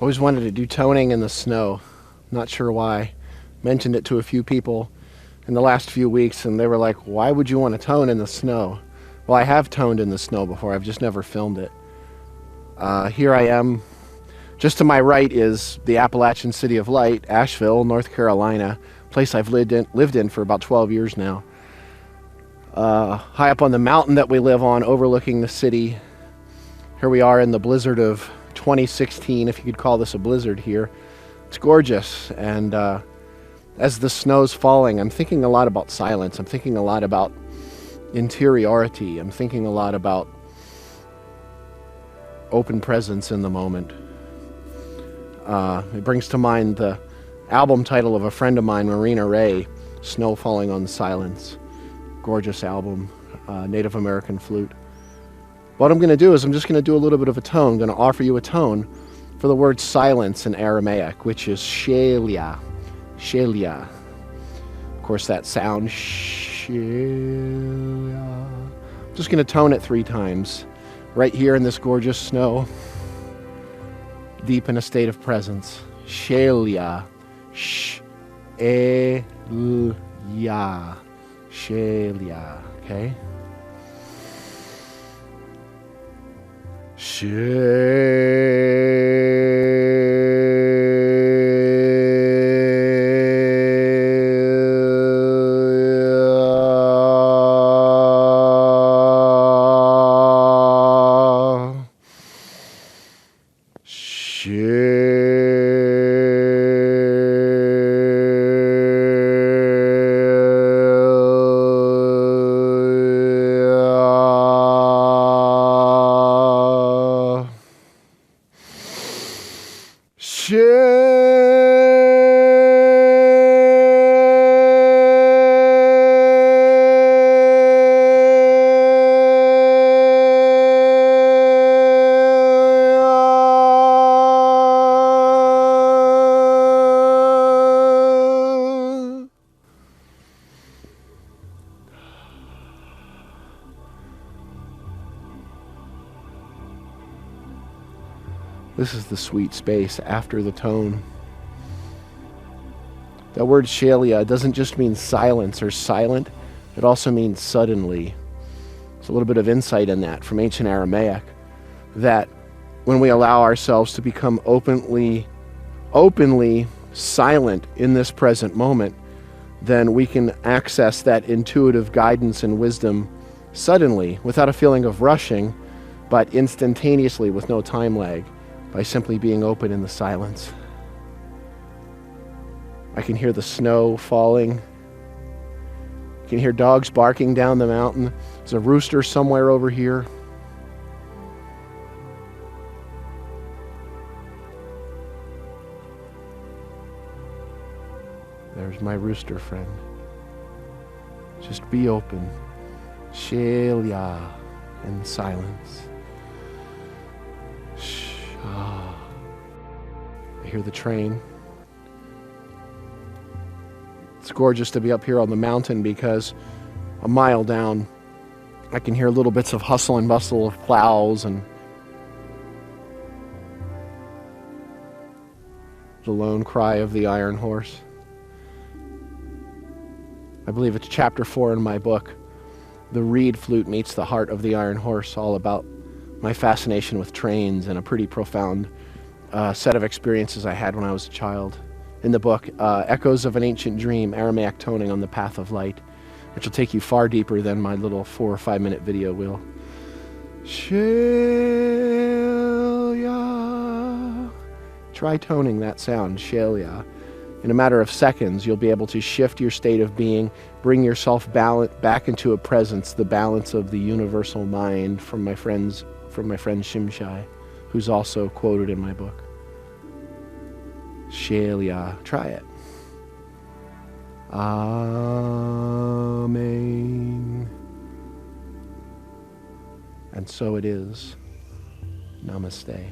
Always wanted to do toning in the snow. Not sure why. Mentioned it to a few people in the last few weeks, and they were like, why would you want to tone in the snow? Well, I have toned in the snow before. I've just never filmed it. Here I am. Just to my right is the Appalachian City of Light, Asheville, North Carolina, place I've lived in for about 12 years now. High up on the mountain that we live on, overlooking the city. Here we are in the blizzard of 2016, if you could call this a blizzard here. It's gorgeous, and as the snow's falling, I'm thinking a lot about silence. I'm thinking a lot about interiority. I'm thinking a lot about open presence in the moment. It brings to mind the album title of a friend of mine, Marina Ray, Snow Falling on Silence. Gorgeous album, Native American flute. What I'm going to do is I'm just going to do a little bit of a tone. I'm going to offer you a tone for the word silence in Aramaic, which is shelia. Shelia. Of course, that sound, shelia. I'm just going to tone it 3 times. Right here in this gorgeous snow. Deep in a state of presence. Shelia. Sh-e-l-ya. Shelia. Okay? This is the sweet space after the tone. That word shelia doesn't just mean silence or silent, it also means suddenly. There's a little bit of insight in that from ancient Aramaic, that when we allow ourselves to become openly silent in this present moment, then we can access that intuitive guidance and wisdom suddenly, without a feeling of rushing, but instantaneously with no time lag, by simply being open in the silence. I can hear the snow falling. I can hear dogs barking down the mountain. There's a rooster somewhere over here. There's my rooster friend. Just be open. Shelia in silence. I hear the train. It's gorgeous to be up here on the mountain because a mile down I can hear little bits of hustle and bustle of plows and the lone cry of the iron horse. I believe it's chapter 4 in my book, The Reed Flute Meets the Heart of the Iron Horse, all about my fascination with trains and a pretty profound set of experiences I had when I was a child. In the book, Echoes of an Ancient Dream, Aramaic Toning on the Path of Light, which will take you far deeper than my little 4 or 5 minute video will. Shelia. Try toning that sound, shelia. In a matter of seconds, you'll be able to shift your state of being, bring yourself back into a presence, the balance of the universal mind, from my friend Shimshai, who's also quoted in my book. Shelia. Try it. Amen. And so it is. Namaste.